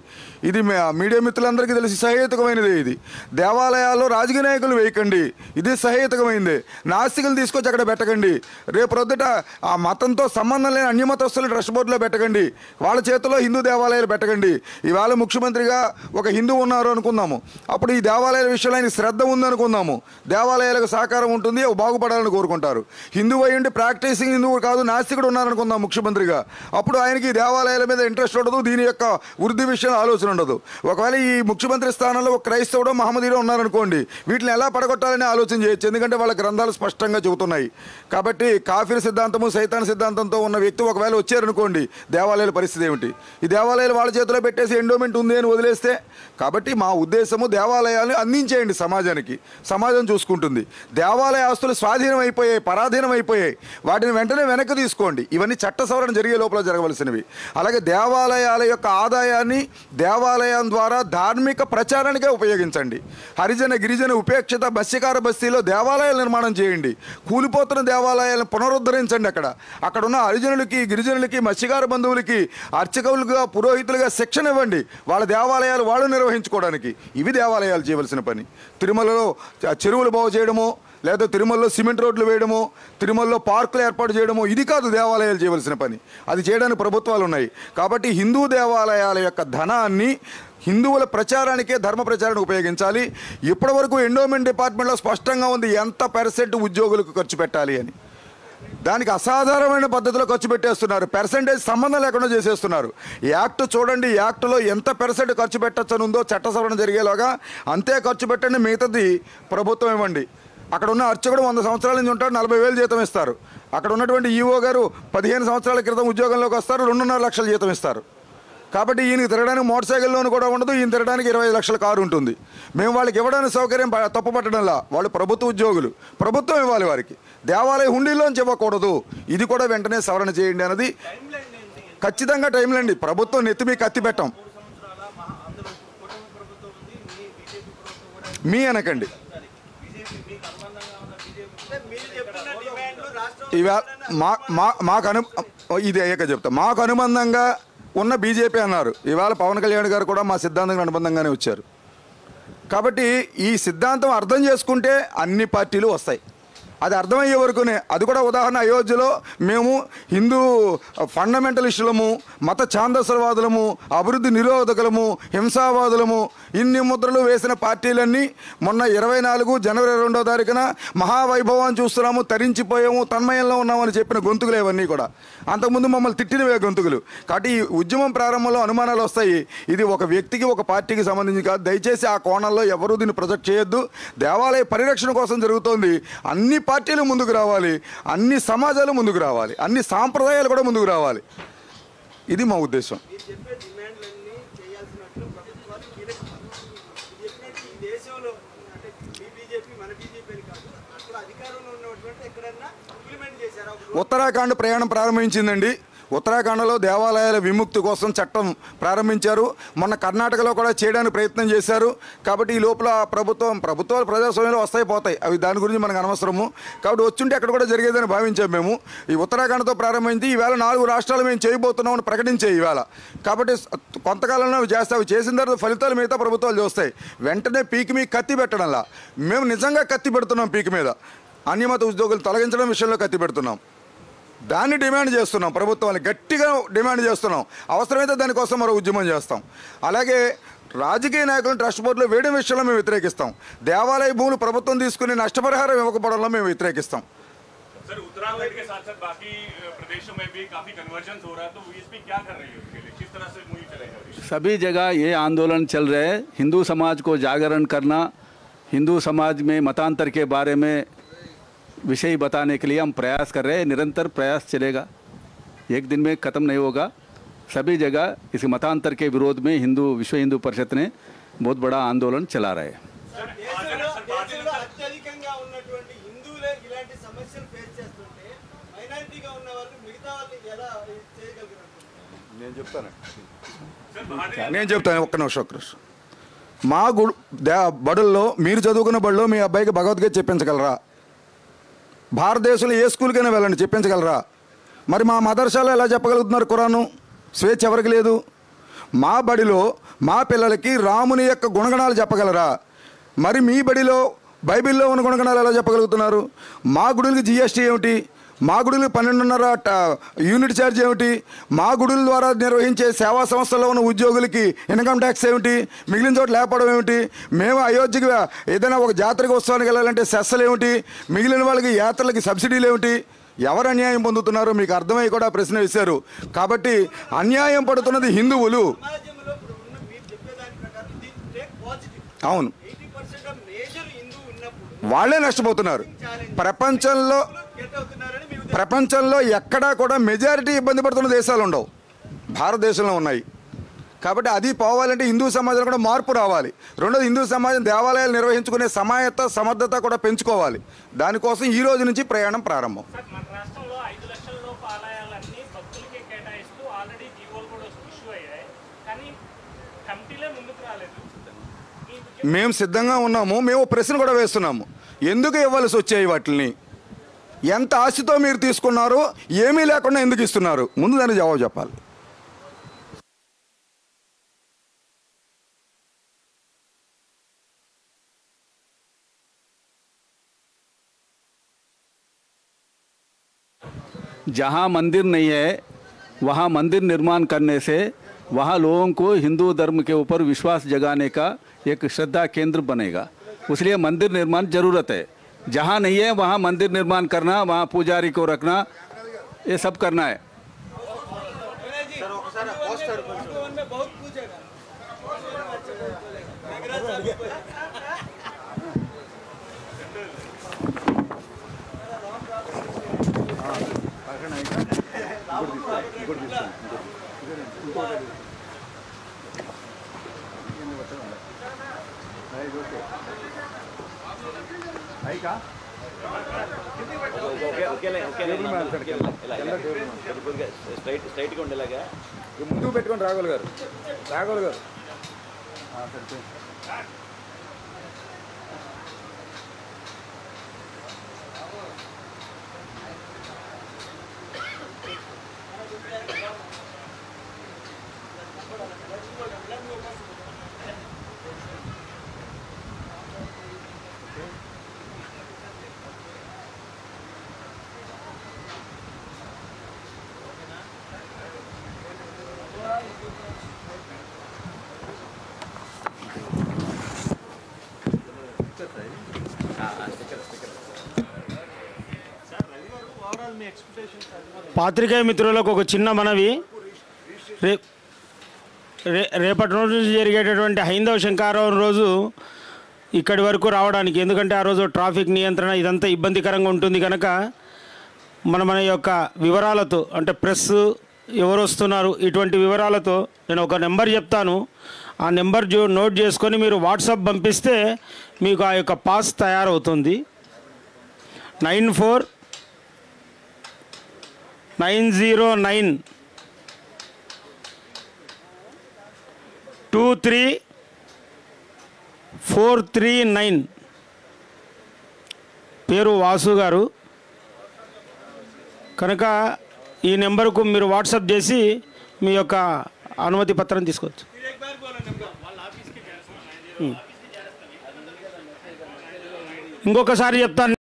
ఇది మీడియా మిత్రులందరికీ తెలిసి సహేతుకమైనదే. ఇది దేవాలయాల్లో రాజకీయ నాయకులు వేయకండి, ఇది సహేతుకమైందే. నాస్తికులు తీసుకొచ్చి అక్కడ పెట్టకండి. రేపు ప్రొద్దుట ఆ మతంతో సంబంధం లేని అన్యమతస్తులు ట్రస్ట్ బోర్డులో పెట్టకండి, వాళ్ళ చేతిలో హిందూ దేవాలయాలు పెట్టకండి. ఇవాళ ముఖ్యమంత్రిగా ఒక హిందూ ఉన్నారు అనుకుందాము, అప్పుడు ఈ దేవాలయాల విషయంలో ఆయన శ్రద్ధ ఉందనుకుందాము, దేవాలయాలకు సహకారం ఉంటుంది, బాగుపడాలని కోరుకుంటారు. హిందూ అయ్యుండి ప్రాక్టీసింగ్ హిందువు కాదు నాస్తికుడు ఉన్నారనుకుందాం ముఖ్యమంత్రిగా, అప్పుడు ఆయనకి దేవాలయాల మీద ఇంట్రెస్ట్ ఉండదు, దీని యొక్క వృద్ధి విషయంలో ఆలోచన ఉండదు. ఒకవేళ ఈ ముఖ్యమంత్రి స్థానంలో ఒక క్రైస్తవుడో మహమ్మదీడో ఉన్నారనుకోండి, వీటిని ఎలా పడగొట్టాలని ఆలోచన చేయొచ్చు, ఎందుకంటే వాళ్ళ గ్రంథాలు స్పష్టంగా చెబుతున్నాయి. కాబట్టి కాఫీర్ సిద్ధాంతము సైతాన్ సిద్ధాంతంతో ఉన్న వ్యక్తి ఒకవేళ వచ్చారనుకోండి, దేవాలయాల పరిస్థితి ఏమిటి? ఈ దేవాలయాలు వాళ్ళ చేతిలో పెట్టేసి ఎండోమెంట్ ఉంది అని వదిలేస్తే. కాబట్టి మా ఉద్దేశము దేవాలయాలు అందించేయండి సమాజానికి, సమాజం చూసుకుంటుంది. దేవాలయ ఆస్తులు స్వాధీనం అయిపోయాయి, పరాధీనం అయిపోయాయి, వాటిని వెంటనే వెనక్కి తీసుకోండి. ఇవన్నీ చట్ట సవరణ జరిగే లోపల జరగవలసినవి. అలాగే దేవాలయాల యొక్క ఆదాయాన్ని దేవాలయం ద్వారా ధార్మిక ప్రచారానికే ఉపయోగించండి. హరిజన గిరిజన ఉపేక్షిత మత్స్యకార బస్తీలో దేవాలయాల నిర్మాణం చేయండి. కూలిపోతున్న దేవాలయాలను పునరుద్ధరించండి. అక్కడ ఉన్న హరిజనులకి గిరిజనులకి మత్స్యకార బంధువులకి అర్చకులుగా పురోహితులుగా శిక్షణ ఇవ్వండి, వాళ్ళ దేవాలయాలు వాళ్ళు నిర్వహించుకోవడానికి. ఇవి దేవాలయాలు చేయవలసిన పని. తిరుమలలో చెరువులు బాగు చేయడమో, లేదా తిరుమలలో సిమెంట్ రోడ్లు వేయడమో, తిరుమలలో పార్కులు ఏర్పాటు చేయడమో, ఇది కాదు దేవాలయాలు చేయవలసిన పని. అది చేయడానికి ప్రభుత్వాలు ఉన్నాయి. కాబట్టి హిందూ దేవాలయాల యొక్క ధనాన్ని హిందువుల ప్రచారానికే, ధర్మ ప్రచారానికి ఉపయోగించాలి. ఇప్పటి వరకు ఎండోమెంట్ డిపార్ట్మెంట్లో స్పష్టంగా ఉంది ఎంత % ఉద్యోగులకు ఖర్చు పెట్టాలి అని. దానికి అసాధారణమైన పద్ధతిలో ఖర్చు పెట్టేస్తున్నారు, పర్సెంటేజ్ సంబంధం లేకుండా చేసేస్తున్నారు. యాక్ట్ చూడండి, యాక్ట్లో ఎంత % ఖర్చు పెట్టచ్చని ఉందో చట్ట సవరణ జరిగేలాగా అంతే ఖర్చు పెట్టండి, మిగతాది ప్రభుత్వం ఇవ్వండి. అక్కడ ఉన్న అర్చకుడు 100 సంవత్సరాల నుంచి ఉంటాడు, 40,000 జీతం ఇస్తారు. అక్కడ ఉన్నటువంటి ఈఓ గారు 15 సంవత్సరాల క్రితం ఉద్యోగంలోకి వస్తారు, 2.5 లక్షల జీతం ఇస్తారు. కాబట్టి ఈయనకి తిరగడానికి మోటార్ సైకిల్ లోన్ కూడా ఉండదు, ఈయన తిరగడానికి 25 లక్షల కారు ఉంటుంది. మేము వాళ్ళకి ఇవ్వడానికి సౌకర్యం తప్పు పట్టడంలా, వాళ్ళు ప్రభుత్వ ఉద్యోగులు, ప్రభుత్వం ఇవ్వాలి వారికి. దేవాలయ హుండీలోంచి ఇవ్వకూడదు. ఇది కూడా వెంటనే సవరణ చేయండి అన్నది ఖచ్చితంగా టైం లేండి. ప్రభుత్వం నెత్తిమీ కత్తి పెట్టం. మీ అనకండి. ఇవాళ ఇది అయ్యాక చెప్తా. మాకు అనుబంధంగా ఉన్న బీజేపీ అన్నారు, ఇవాళ పవన్ కళ్యాణ్ గారు కూడా మా సిద్ధాంతం అనుబంధంగానే వచ్చారు. కాబట్టి ఈ సిద్ధాంతం అర్థం చేసుకుంటే అన్ని పార్టీలు వస్తాయి. అది అర్థమయ్యే వరకునే. అది కూడా ఉదాహరణ, అయోధ్యలో మేము హిందూ ఫండమెంటలిస్టులము, మత ఛాందసవాదులము, అభివృద్ధి నిరోధకులము, హింసావాదులము, ఇన్ని ముద్రలు వేసిన పార్టీలన్నీ మొన్న 24 జనవరి 2వ తారీఖున మహావైభవాన్ని చూస్తున్నాము, తరించిపోయాము, తన్మయంలో ఉన్నామని చెప్పిన గొంతుకులు ఇవన్నీ కూడా. అంతకుముందు మమ్మల్ని తిట్టినవే గొంతుకులు. కాబట్టి ఈ ఉద్యమం ప్రారంభంలో అనుమానాలు వస్తాయి. ఇది ఒక వ్యక్తికి ఒక పార్టీకి సంబంధించి కాదు. దయచేసి ఆ కోణంలో ఎవరూ దీన్ని ప్రొజెక్ట్ చేయొద్దు. దేవాలయ పరిరక్షణ కోసం జరుగుతోంది. అన్ని పార్టీలు ముందుకు రావాలి, అన్ని సమాజాలు ముందుకు రావాలి, అన్ని సాంప్రదాయాలు కూడా ముందుకు రావాలి. ఇది మా ఉద్దేశం. ఉత్తరాఖండ్ ప్రయాణం ప్రారంభించిందండి. ఉత్తరాఖండ్లో దేవాలయాల విముక్తి కోసం చట్టం ప్రారంభించారు. మొన్న కర్ణాటకలో కూడా చేయడానికి ప్రయత్నం చేశారు. కాబట్టి ఈ లోపల ప్రభుత్వాలు ప్రజాస్వామ్యంలో వస్తాయి పోతాయి, అవి దాని గురించి మనకు అనవసరము. కాబట్టి వచ్చుంటే అక్కడ కూడా జరిగేదని భావించాం మేము. ఈ ఉత్తరాఖండ్తో ప్రారంభించి ఈవేళ 4 రాష్ట్రాలు మేము చేయబోతున్నామని ప్రకటించే ఈవేళ. కాబట్టి కొంతకాలంలో అవి చేస్తాయి. అవి చేసిన తర్వాత ఫలితాలు మిగతా ప్రభుత్వాలు చూస్తాయి. వెంటనే పీకి మీద కత్తి పెట్టడంలా మేము నిజంగా కత్తి పెడుతున్నాం. పీకి మీద అన్యమత ఉద్యోగులు తొలగించడం విషయంలో కత్తి పెడుతున్నాం. దాన్ని డిమాండ్ చేస్తున్నాం, ప్రభుత్వాన్ని గట్టిగా డిమాండ్ చేస్తున్నాం. అవసరమైతే దానికోసం మరో ఉద్యమం చేస్తాం. అలాగే రాజకీయ నాయకులను ట్రస్ట్ బోర్డులో వేయడం విషయంలో మేము వ్యతిరేకిస్తాం. దేవాలయ భూములు ప్రభుత్వం తీసుకుని నష్టపరిహారం ఇవ్వకపోవడంలో మేము వ్యతిరేకిస్తాం. सर उत्तराखंड के साथ साथ बाकी प्रदेशों में भी काफी कन्वर्जेंस हो रहा है, तो बीएसपी क्या कर रही है उसके लिए, किस तरह से मुहिम चलेगा? सभी जगह ये आंदोलन चल रहे हैं. हिंदू समाज को जागरण करना, हिंदू समाज में मतांतर के बारे में विषय बताने के लिए हम प्रयास कर रहे हैं. निरंतर प्रयास चलेगा, एक दिन में ख़त्म नहीं होगा. सभी जगह इस मतांतर के विरोध में विश्व हिंदू परिषद ने बहुत बड़ा आंदोलन चला रहे हैं. నేను చెప్తాను ఒక్క నిమిషం. మా బడుల్లో మీరు చదువుకున్న బడిలో మీ అబ్బాయికి భగవద్గీత చెప్పించగలరా? భారతదేశంలో ఏ స్కూల్కైనా వెళ్ళండి, చెప్పించగలరా? మరి మా మదర్సాలో ఎలా చెప్పగలుగుతున్నారు ఖురాను? స్వేచ్ఛ ఎవరికి లేదు? మా బడిలో మా పిల్లలకి రాముని యొక్క గుణగణాలు చెప్పగలరా? మరి మీ బడిలో బైబిల్లో ఉన్న గుణగణాలు ఎలా చెప్పగలుగుతున్నారు? మా గుడులకి జిఎస్టీ ఏమిటి? మా గుడులు 12.5 యూనిట్ ఛార్జ్ ఏమిటి? మా గుడుల ద్వారా నిర్వహించే సేవా సంస్థల్లో ఉన్న ఉద్యోగులకి ఇన్కమ్ ట్యాక్స్ ఏమిటి? మిగిలిన చోట లేకపోవడం ఏమిటి? మేము అయోధ్యకి ఏదైనా ఒక జాతరకి ఉత్సవానికి వెళ్ళాలంటే సెస్సలు ఏమిటి? మిగిలిన వాళ్ళకి యాత్రలకి సబ్సిడీలు ఏమిటి? ఎవరు అన్యాయం పొందుతున్నారో మీకు అర్థమై కూడా ప్రశ్న వేశారు. కాబట్టి అన్యాయం పడుతున్నది హిందువులు. అవును, వాళ్ళే నష్టపోతున్నారు. ప్రపంచంలో ఎక్కడా కూడా మెజారిటీ ఇబ్బంది పడుతున్న దేశాలు ఉండవు, భారతదేశంలో ఉన్నాయి. కాబట్టి అది పోవాలంటే హిందూ సమాజంలో కూడా మార్పు రావాలి. రెండోది, హిందూ సమాజం దేవాలయాలు నిర్వహించుకునే సమాయత్త సమర్థత కూడా పెంచుకోవాలి. దానికోసం ఈ రోజు నుంచి ప్రయాణం ప్రారంభం. మేము సిద్ధంగా ఉన్నాము. మేము ప్రశ్న కూడా వేస్తున్నాము, ఎందుకు ఇవ్వాల్సి వచ్చాయి వాటిని? ఎంత ఆశతో మీరు తీసుకున్నారు? ఏమీ లేకుండా ఎందుకు ఇస్తున్నారు? ముందు దానికి జవాబు చెప్పాలి. जहाँ मंदिर नहीं है वहाँ मंदिर निर्माण करने से वहाँ लोगों को हिंदू धर्म के ऊपर विश्वास जगाने का एक श्रद्धा केंद्र बनेगा. इसलिए मंदिर निर्माण ज़रूरत है. जहाँ नहीं है वहाँ मंदिर निर्माण करना, वहाँ पुजारी को रखना, ये सब करना है. స్ట్రైట్గా ఉండేలాగా ముందుకు పెట్టుకొని రాఘవులు గారు. పాత్రికేయ మిత్రులకు ఒక చిన్న మనవి. రేపటి రోజు జరిగేటటువంటి హైందవ శంకారావం రోజు ఇక్కడి వరకు రావడానికి, ఎందుకంటే ఆ రోజు ట్రాఫిక్ నియంత్రణ ఇదంతా ఇబ్బందికరంగా ఉంటుంది కనుక మన యొక్క వివరాలతో, అంటే ప్రెస్ ఎవరు వస్తున్నారు ఇటువంటి వివరాలతో నేను ఒక నెంబర్ చెప్తాను. ఆ నెంబర్ నోట్ చేసుకొని మీరు వాట్సాప్ పంపిస్తే మీకు ఆ యొక్క పాస్ తయారవుతుంది. 9490234439. పేరు వాసు గారు. కనుక ఈ నెంబర్కు మీరు వాట్సాప్ చేసి మీ యొక్క అనుమతి పత్రం తీసుకోవచ్చు. ఇంకొకసారి చెప్తాను.